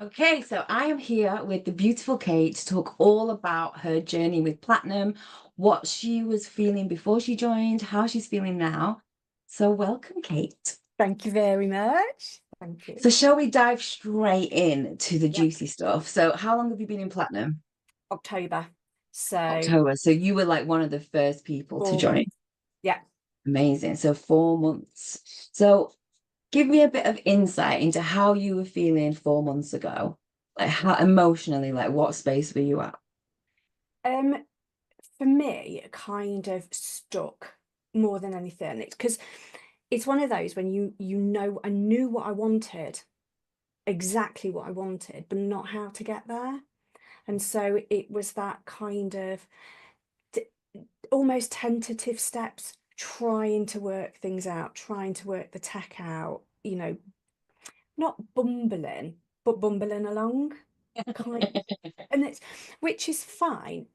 Okay, so I am here with the beautiful Kate to talk all about her journey with Platinum, what she was feeling before she joined, how she's feeling now. So, welcome, Kate. Thank you very much. Thank you. So, shall we dive straight in to the Yep. juicy stuff? So, how long have you been in Platinum? October. So October. So, you were like one of the first people to 4 months. join. Yeah. Amazing. So, 4 months. So, give me a bit of insight into how you were feeling 4 months ago. Like, how emotionally, like, what space were you at? Um, for me, kind of stuck more than anything. It's because it's one of those when I knew what I wanted, exactly what I wanted, but not how to get there. And so it was that kind of d- almost tentative steps, trying to work things out, trying to work the tech out, not bumbling, but bumbling along. Kind and it's which is fine,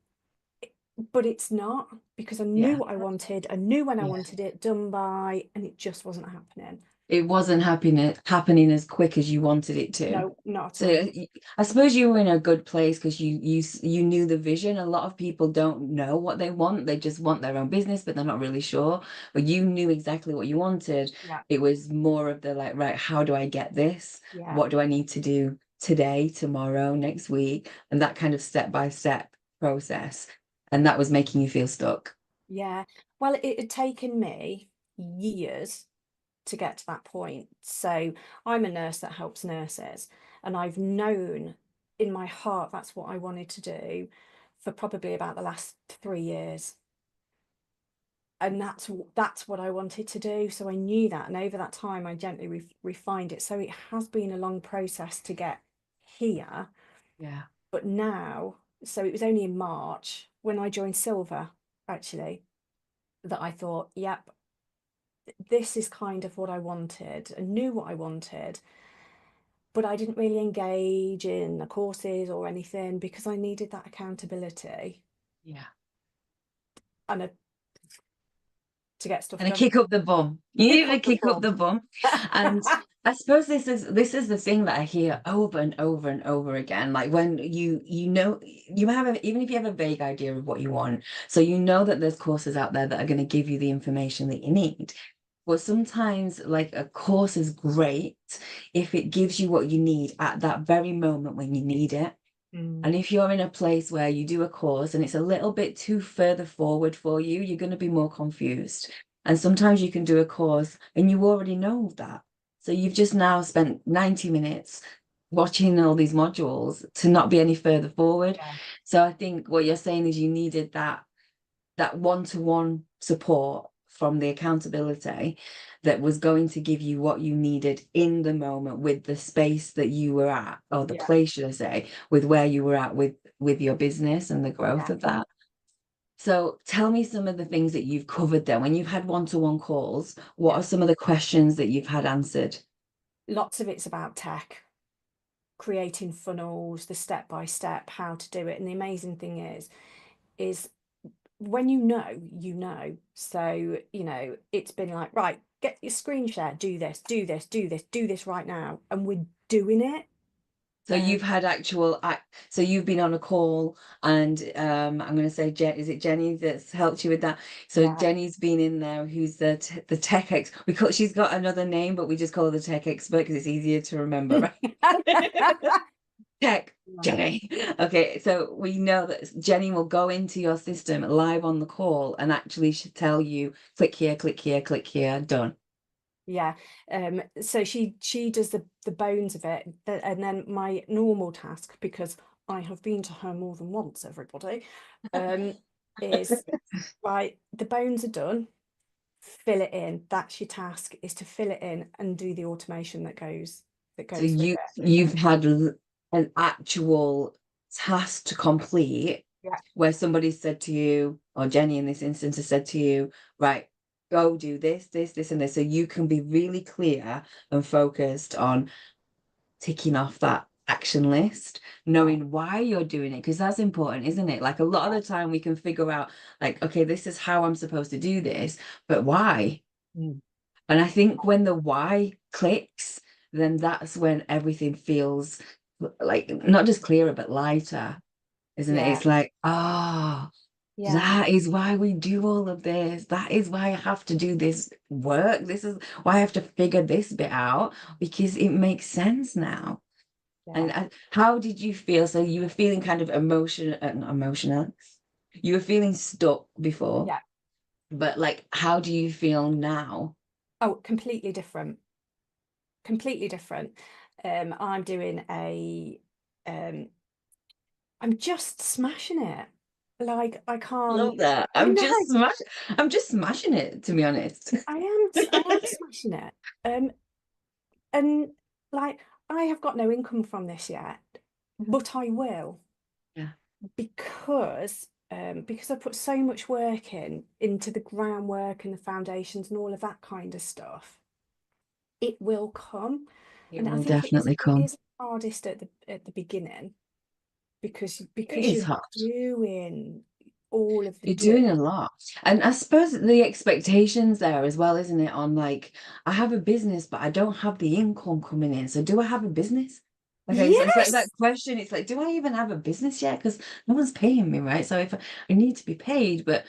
but it's not because I knew Yeah, what I wanted, I knew when I yeah. wanted it done by, and it just wasn't happening. It wasn't happening as quick as you wanted it to. No, not at So all. I suppose you were in a good place because you knew the vision. A lot of people don't know what they want. They just want their own business, but they're not really sure. But you knew exactly what you wanted. Yeah, It was more of the like, right, how do I get this? yeah, What do I need to do today, tomorrow, next week? And that kind of step by step process. And that was making you feel stuck. yeah. Well, it had taken me years to get to that point. So I'm a nurse that helps nurses, and I've known in my heart that's what I wanted to do for probably about the last 3 years. And that's what I wanted to do. So I knew that, and over that time, I gently refined it. So it has been a long process to get here, Yeah. but now, so it was only in March when I joined Silver, actually, that I thought, yep, this is kind of what I wanted, and knew what I wanted, but I didn't really engage in the courses or anything because I needed that accountability Yeah. and to get stuff And a done. kick up the bum. You Kick need up to the kick up bum. the bum. And I suppose this is the thing that I hear over and over and over again. Like when you have even if you have a vague idea of what you want, so you know that there's courses out there that are going to give you the information that you need. But sometimes like a course is great if it gives you what you need at that very moment when you need it. Mm, And if you're in a place where you do a course and it's a little bit too further forward for you, you're going to be more confused. And sometimes you can do a course and you already know that. So you've just now spent 90 minutes watching all these modules to not be any further forward. yeah, So I think what you're saying is you needed that one-to-one support from the accountability that was going to give you what you needed in the moment with the space that you were at, or the yeah, place, should I say, with where you were at with your business and the growth yeah. of that. So tell me some of the things that you've covered there. When you've had one-to-one calls, what Yeah. are some of the questions that you've had answered? Lots of it's about tech, creating funnels, the step by step, how to do it. And the amazing thing is when you know, you know. So, it's been like, right, get your screen share, do this, do this, do this, do this right now. And we're doing it. So you've had so you've been on a call and I'm going to say is it Jenny that's helped you with that? So Yeah. Jenny's been in there who's the tech ex she's got another name but we just call her the tech expert because it's easier to remember, right? Tech Yeah. Jenny. Okay, so we know that Jenny will go into your system live on the call and actually should tell you click here, click here, done. Yeah. So she does the bones of it, and then my normal task, because I have been to her more than once, everybody, um, is right, the bones are done, fill it in. That's your task, is to fill it in and do the automation that So goes with it. you've had an actual task to complete Yeah. where somebody said to you, or Jenny in this instance has said to you, right, go do this, and this. So you can be really clear and focused on ticking off that action list, Yeah. knowing why you're doing it, because that's important, isn't it? Like a lot of Yeah. the time we can figure out, like, okay, this is how I'm supposed to do this, but why? Mm. And I think when the why clicks, then that's when everything feels like not just clearer, but lighter, isn't it? Yeah. It's like, ah, Yeah. that is why we do all of this. That is why I have to do this work. This is why I have to figure this bit out because it makes sense now. Yeah. And how did you feel? So you were feeling kind of not emotional. You were feeling stuck before, Yeah. but like, how do you feel now? Oh, completely different. Completely different. I'm doing um I'm just smashing it. Like I Love can't. that. I know. I'm just smashing it, to be honest. I am smashing it. And like I have got no income from this yet, but I will Yeah. because I put so much work into the groundwork and the foundations and all of that kind of stuff. It will come, It and I will think definitely it come. is hardest at the beginning It because is you're hard. doing all of the You're doing a dirt. lot. And I suppose the expectations there as well, isn't it? On like, I have a business, but I don't have the income coming in. So do I have a business? Okay, so it's like that Yes. question. It's like, do I even have a business yet? Because no one's paying me, right? So if I need to be paid, but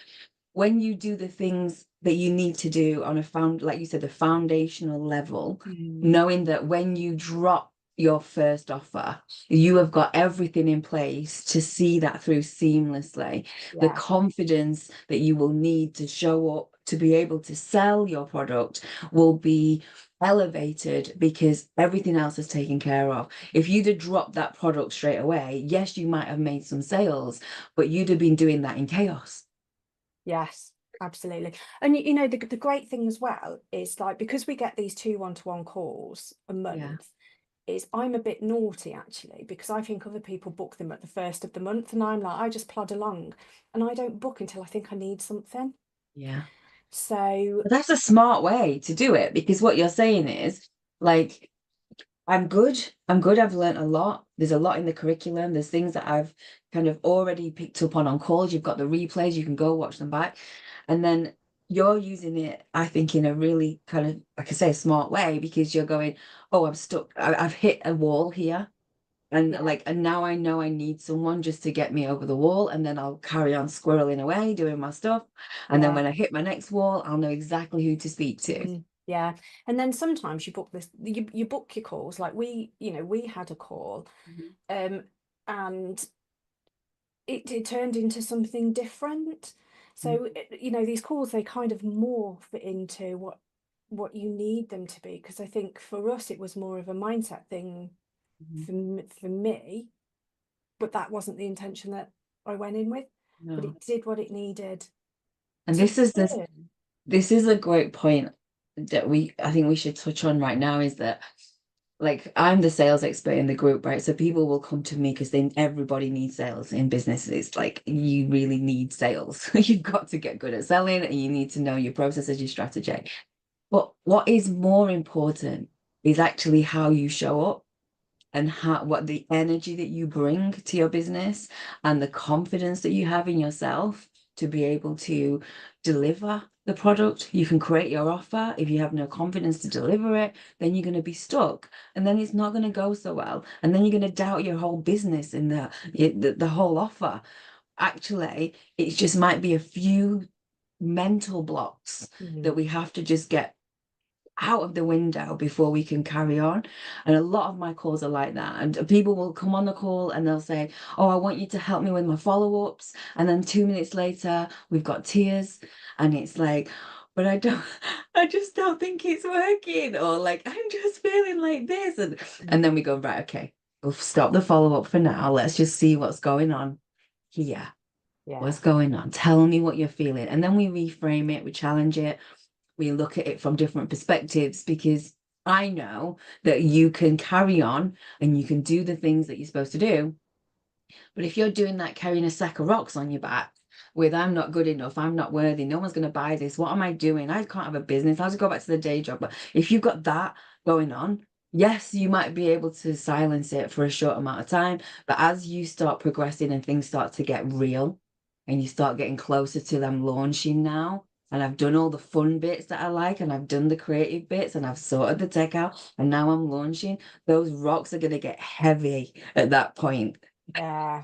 when you do the things that you need to do on a like you said, the foundational level, Mm, knowing that when you drop your first offer, you have got everything in place to see that through seamlessly. The yeah. confidence that you will need to show up to be able to sell your product will be elevated because everything else is taken care of. If you'd have dropped that product straight away, yes, you might have made some sales, but you'd have been doing that in chaos. Yes, absolutely. And you know, the great thing as well is like because we get these two one-to-one calls a Yeah. month, is I'm a bit naughty actually because I think other people book them at the first of the month, and I'm like, I just plod along and I don't book until I think I need something. Yeah. So But that's a smart way to do it because what you're saying is like, I'm good. I'm good. I've learned a lot. There's a lot in the curriculum. There's things that I've kind of already picked up on calls. You've got the replays, you can go watch them back. And then you're using it, I think, in a really kind of, like I say, smart way because you're going, oh, I'm stuck. I've hit a wall here. And yeah, like, and now I know I need someone just to get me over the wall, and then I'll carry on squirreling away doing my stuff. And then yeah. when I hit my next wall, I'll know exactly who to speak to. Yeah. And then sometimes you book you book your calls. Like we had a call, Mhm. um, and it turned into something different. So these calls they kind of morph into what you need them to be. Because I think for us it was more of a mindset thing Mhm. for me, but that wasn't the intention that I went in with. But No. it did what it needed And to this do. this is a great point that I think we should touch on right now is that like I'm the sales expert in the group, right? So people will come to me because then everybody needs sales in businesses. Like you really need sales. You've got to get good at selling and you need to know your processes, your strategy. But what is more important is actually how you show up and how what the energy that you bring to your business and the confidence that you have in yourself to be able to deliver the product. You can create your offer. If you have no confidence to deliver it, then you're going to be stuck and then it's not going to go so well. And then you're going to doubt your whole business and the whole offer. Actually, it just might be a few mental blocks Mhm. that we have to just get out of the window before we can carry on. And a lot of my calls are like that. And people will come on the call and they'll say, oh, I want you to help me with my follow-ups. And then 2 minutes later, we've got tears. And it's like, but I don't, I just don't think it's working. Or like, I'm just feeling like this. And then we go, right, okay, we'll stop the follow-up for now. Let's just see what's going on here. Yeah. What's going on? Tell me what you're feeling. And then we reframe it, we challenge it, we look at it from different perspectives because I know that you can carry on and you can do the things that you're supposed to do. But if you're doing that carrying a sack of rocks on your back with I'm not good enough, I'm not worthy, no one's going to buy this, what am I doing? I can't have a business, I'll just go back to the day job. But if you've got that going on, yes, you might be able to silence it for a short amount of time. But as you start progressing and things start to get real and you start getting closer to them launching now, and I've done all the fun bits that I like, and I've done the creative bits, and I've sorted the tech out, and now I'm launching, those rocks are going to get heavy at that point. Yeah.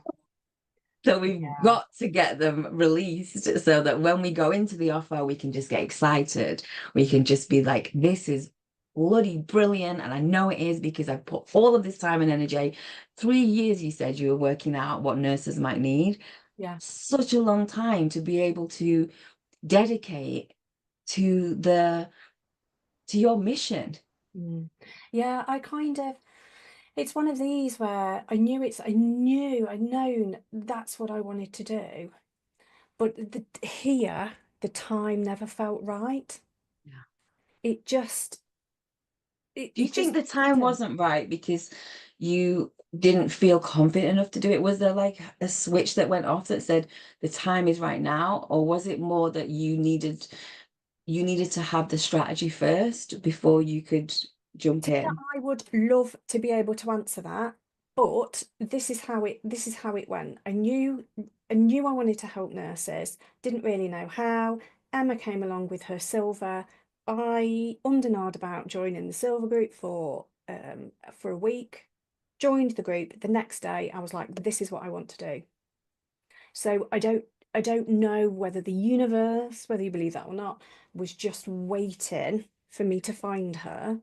So we've Yeah. got to get them released so that when we go into the offer, we can just get excited. We can just be like, this is bloody brilliant. And I know it is because I've put all of this time and energy. 3 years, you said you were working out what nurses might need. Yeah. Such a long time to be able to dedicate to your mission. Mm. Yeah, it's one of these where I'd known that's what I wanted to do. But the time never felt right. Yeah. It just, Do you it think just the time didn't. wasn't right because you didn't feel confident enough to do it? Was there like a switch that went off that said the time is right now? Or was it more that you needed to have the strategy first before you could jump Tina, in? I would love to be able to answer that, but this is how it went. I knew I wanted to help nurses, didn't really know how. Emma came along with her silver. I ummed and ahed about joining the silver group for a week, joined the group. The next day I was like, this is what I want to do. So I don't know whether the universe, whether you believe that or not, was just waiting for me to find her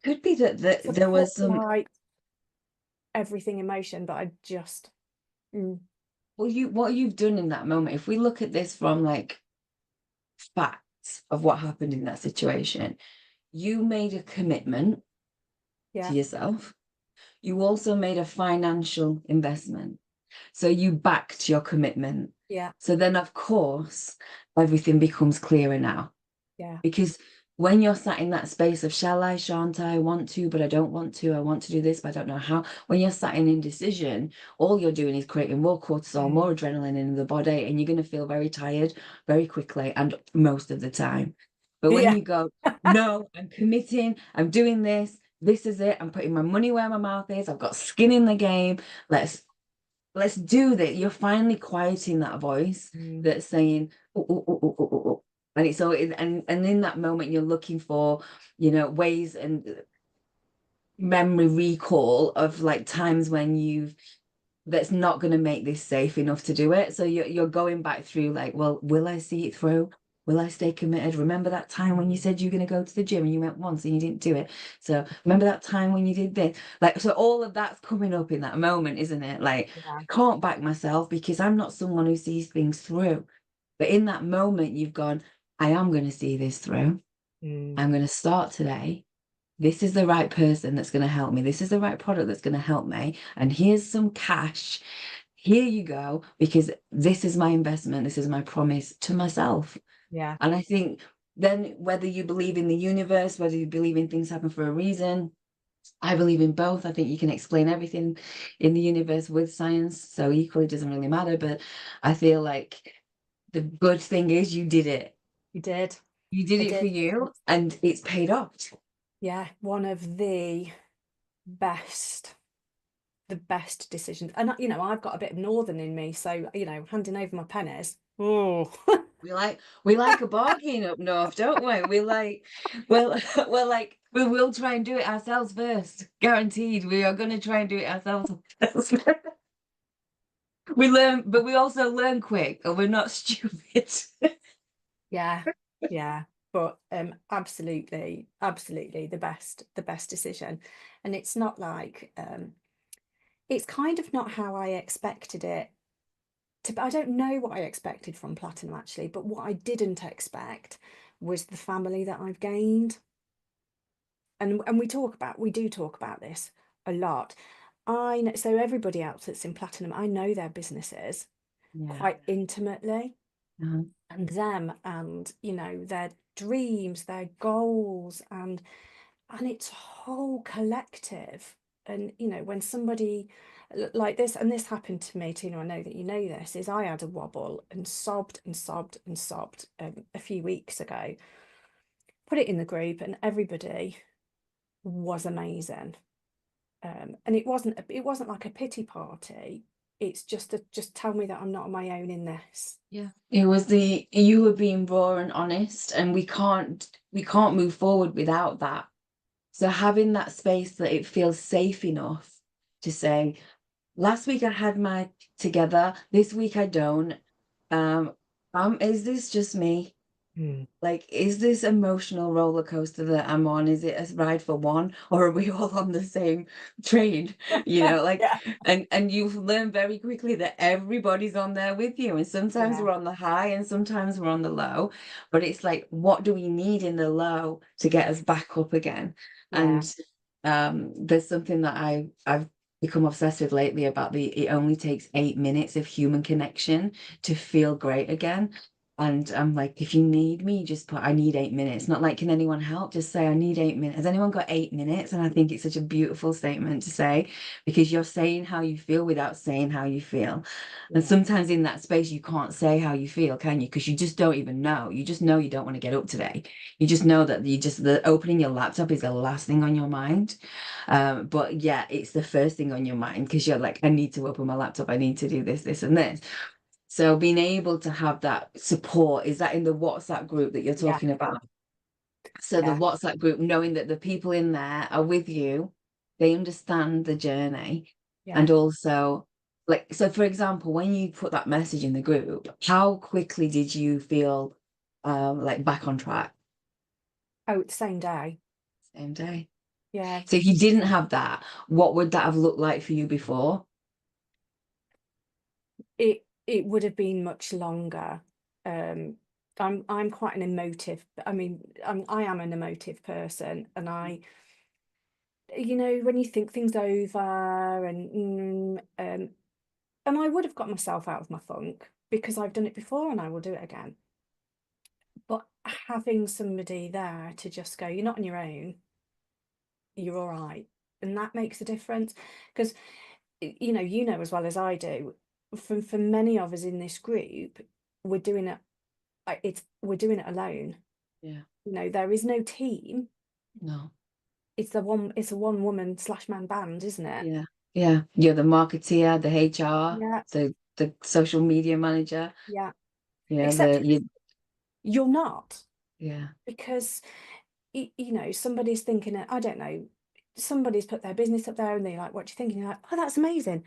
Could be that to there put was some. like everything in motion, but I just mm, Well, what you've done in that moment, if we look at this from like facts of what happened in that situation, you made a commitment to yeah, yourself. You also made a financial investment. So you backed your commitment. yeah, So then, of course, everything becomes clearer now. yeah, Because when you're sat in that space of shall I, shan't I want to, but I don't want to, I want to do this, but I don't know how. When you're sat in indecision, all you're doing is creating more cortisol, mm, more adrenaline in the body, and you're going to feel very tired very quickly and most of the time. But when yeah, you go, no, I'm committing, I'm doing this is it, I'm putting my money where my mouth is, I've got skin in the game, let's do this. You're finally quieting that voice mm, that's saying, "Oh, oh, oh, oh, oh, oh, oh." And it's all and in that moment you're looking for, ways and memory recall of like times when you've that's not going to make this safe enough to do it. So you're going back through like, well, will I see it through? Will I stay committed? Remember that time when you said you were going to go to the gym and you went once and you didn't do it. So remember that time when you did this? Like, so all of that's coming up in that moment, isn't it? Like, yeah, I can't back myself because I'm not someone who sees things through. But in that moment, you've gone, I am going to see this through. mm, I'm going to start today. This is the right person that's going to help me. This is the right product that's going to help me. And here's some cash. Here you go, because this is my investment. This is my promise to myself. yeah, And I think then whether you believe in the universe, whether you believe in things happen for a reason, I believe in both. I think you can explain everything in the universe with science. So equally, it doesn't really matter. But I feel like the good thing is you did it. you did. You did I it for did. you and it's paid off. Yeah, one of best, the best decisions. And I've got a bit of northern in me, so handing over my pennies. Oh, We like a bargain up north, don't we? Well, we're like we will try and do it ourselves first. Guaranteed, we are going to try and do it ourselves first. We learn, but we also learn quick, and we're not stupid. yeah, yeah. But absolutely, absolutely the best decision. And it's not like it's kind of not how I expected it I don't know what I expected from Platinum actually, but what I didn't expect was the family that I've gained. And we do talk about this a lot. I know, so everybody else that's in Platinum, I know their businesses Yeah. quite intimately, Uh-huh. and them, and their dreams, their goals, and it's a whole collective. And when somebody like this, and this happened to me, Tina, I know that you know this, is I had a wobble and sobbed and sobbed and sobbed a few weeks ago. Put it in the group, and everybody was amazing. And it wasn't like a pity party. it's just tell me that I'm not on my own in this. Yeah. It was you were being raw and honest, and we can't move forward without that. So having that space that it feels safe enough to say, last week I had my together, this week I don't. Um, is this just me? Mm. Like, is this emotional roller coaster that I'm on? Is it a ride for one, or are we all on the same train? Like, Yeah. and you've learned very quickly that everybody's on there with you. And sometimes Yeah. we're on the high and sometimes we're on the low. But it's like, what do we need in the low to get us back up again? Yeah. And there's something that I've become obsessed with lately about it only takes 8 minutes of human connection to feel great again. And I'm like, if you need me, just put, I need 8 minutes. Not like, can anyone help? Just say, I need 8 minutes. Has anyone got 8 minutes? And I think it's such a beautiful statement to say, because you're saying how you feel without saying how you feel. And Yeah. sometimes in that space, you can't say how you feel, can you? Because you just don't even know. You just know you don't want to get up today. You just know that the opening your laptop is the last thing on your mind. But yeah, it's the first thing on your mind because you're like, I need to open my laptop. I need to do this, and this. So being able to have that support, is that in the WhatsApp group that you're Yeah. talking about? So the Yeah. WhatsApp group, knowing that the people in there are with you, they understand the journey. Yeah. And also, like, so for example, when you put that message in the group, how quickly did you feel like back on track? Oh, it's the same day. Same day. Yeah. So if you didn't have that, what would that have looked like for you before? It would have been much longer. I'm quite an emotive, I am an emotive person, and when you think things over, and I would have got myself out of my funk because I've done it before and I will do it again. But having somebody there to just go, you're not on your own, you're all right. And that makes a difference. Because you know as well as I do, for many of us in this group, we're doing it we're doing it alone. Yeah. There is no team. No. It's a one woman slash man band, isn't it? Yeah. Yeah. You're the marketeer, the HR, Yeah. the social media manager. Yeah. Yeah, Except you you're not, yeah. because somebody's thinking, I don't know, somebody's put their business up there and they're like, what do you think? And you're like, oh, that's amazing.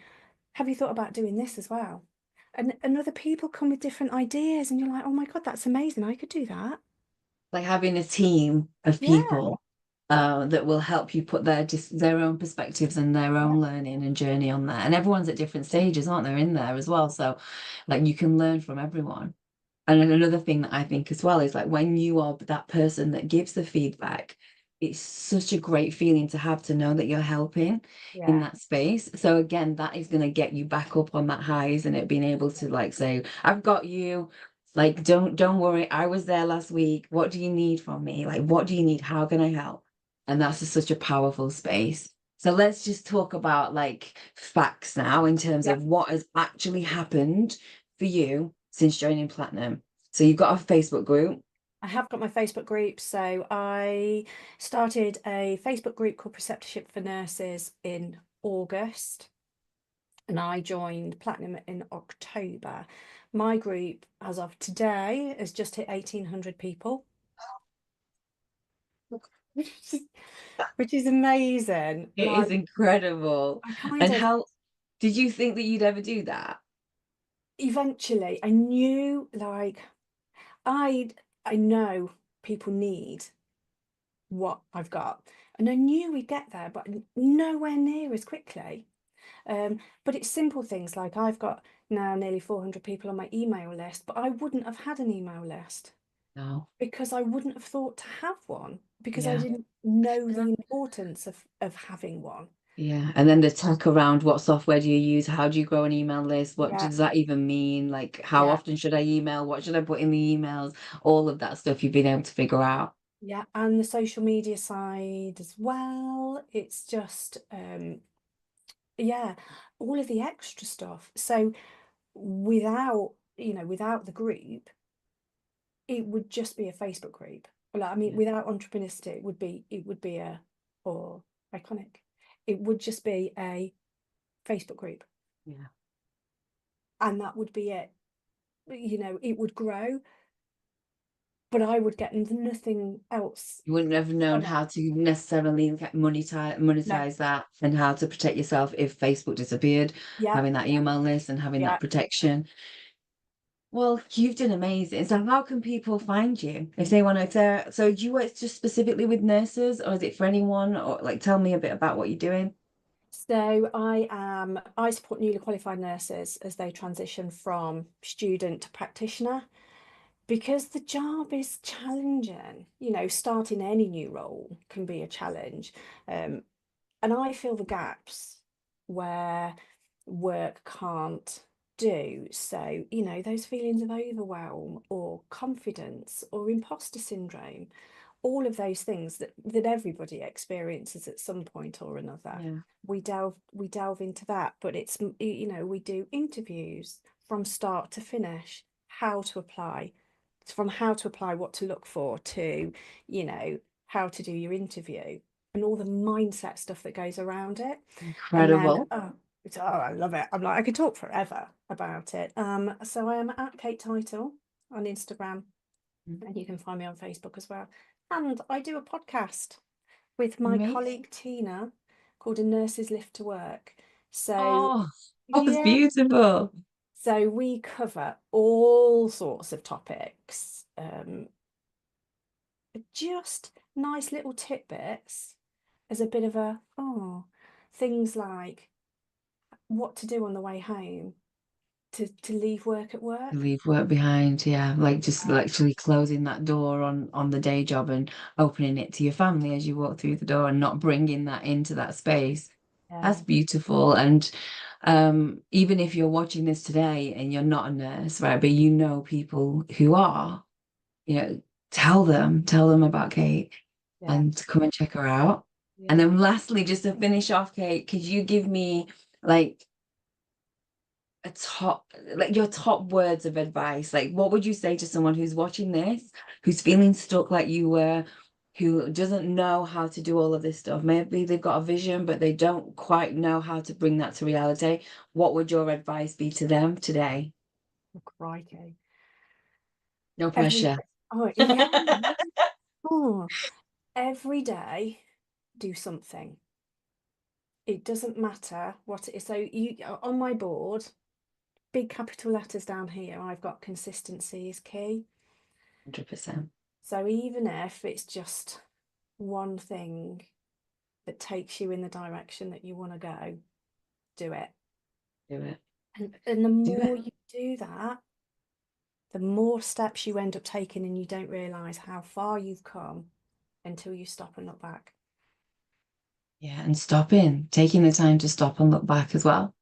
Have you thought about doing this as well? And other people come with different ideas and you're like, oh my God, that's amazing. I could do that. Like having a team of Yeah. people that will help you put their own perspectives and their Yeah. own learning and journey on there. And everyone's at different stages, aren't they, in there as well? So like you can learn from everyone. And then another thing that I think as well is like when you are that person that gives the feedback, it's such a great feeling to have to know that you're helping in Yeah. that space. So again, that is going to get you back up on that high, isn't it? Being able to like say, I've got you. Like, don't worry. I was there last week. What do you need from me? Like, what do you need? How can I help? And that's such a powerful space. So let's just talk about like facts now in terms Yeah. of what has actually happened for you since joining Platinum. So you've got a Facebook group. I have got my Facebook group. So I started a Facebook group called Preceptorship for Nurses in August, and I joined Platinum in October. My group, as of today, has just hit 1,800 people, which is, which is amazing. It is incredible. I kind And of how did you think that you'd ever do that? eventually I knew, like, I I know people need what I've got, and I knew we'd get there, but nowhere near as quickly. But it's simple things like I've got now nearly 400 people on my email list, but I wouldn't have had an email list No. because I wouldn't have thought to have one because I Yeah. didn't know the importance of having one. Yeah. And then the tech around what software do you use? How do you grow an email list? What Yeah, does that even mean? Like, how yeah, often should I email? What should I put in the emails? All of that stuff you've been able to figure out. yeah. And the social media side as well. It's just yeah, all of the extra stuff. So without the group, it would just be a Facebook group. Like, Yeah. without Entrepreneurship, it would be or Iconic. It would just be a Facebook group. Yeah. and that would be it. You know, it would grow, but I would get nothing else You wouldn't have known from it. how to necessarily No. monetize that, and how to protect yourself if Facebook disappeared, Yeah, having that email list and having yeah. that protection. Well, you've done amazing. So how can people find you if they want to? So do you work just specifically with nurses, or is it for anyone? Or like, tell me a bit about what you're doing. So I support newly qualified nurses as they transition from student to practitioner, because the job is challenging. You know, starting any new role can be a challenge. And I fill the gaps where work can't do. So, you know, those feelings of overwhelm or confidence or imposter syndrome, all of those things that everybody experiences at some point or another. Yeah. We delve into that, but it's, you know, we do interviews from start to finish, how to apply, from how to apply, what to look for, to, you know, how to do your interview and all the mindset stuff that goes around it. And then Incredible. I love it. I'm like, I could talk forever about it. So I am at Kate Title on Instagram, and you can find me on Facebook as well. And I do a podcast with my Amazing. colleague Tina called A Nurse's Lift to Work. So, Oh, that's yeah, beautiful. so we cover all sorts of topics, just nice little tidbits as a bit of a, things like what to do on the way home, to leave work at work. Leave work behind, yeah. Like just Yeah. literally closing that door on the day job and opening it to your family as you walk through the door, and not bringing that into that space. Yeah. That's beautiful. And even if you're watching this today and you're not a nurse, right, but you know people who are, you know, tell them about Kate Yeah. and to come and check her out. And Yeah. then lastly, just to finish off, Kate, could you give me like a top, like your top words of advice? Like, what would you say to someone who's watching this, who's feeling stuck like you were, who doesn't know how to do all of this stuff? Maybe they've got a vision, but they don't quite know how to bring that to reality. What would your advice be to them today? Oh, crikey. No Every, pressure. oh, yeah. Oh, every day do something. It doesn't matter what it is. So you, on my board, big capital letters down here, I've got consistency is key. 100%. So even if it's just one thing that takes you in the direction that you want to go, do it. Do it. And the Do it. more you do that, the more steps you end up taking, and you don't realize how far you've come until you stop and look back. Yeah, and stopping, taking the time to stop and look back as well.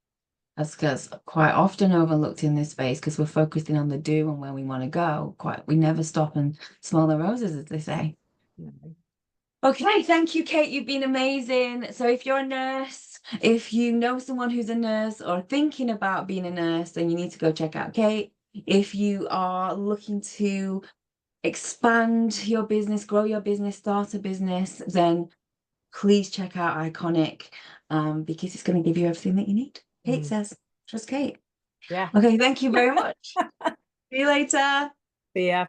That's because quite often overlooked in this space, because we're focusing on the do and where we want to go. Quite, we never stop and smell the roses, as they say. You know. Okay, thank you, Kate. You've been amazing. So if you're a nurse, if you know someone who's a nurse or thinking about being a nurse, then you need to go check out Kate. If you are looking to expand your business, grow your business, start a business, then please check out Iconic, because it's going to give you everything that you need. Kate Mm. says, trust Kate. Yeah. Okay, thank you very much. See you later. See ya.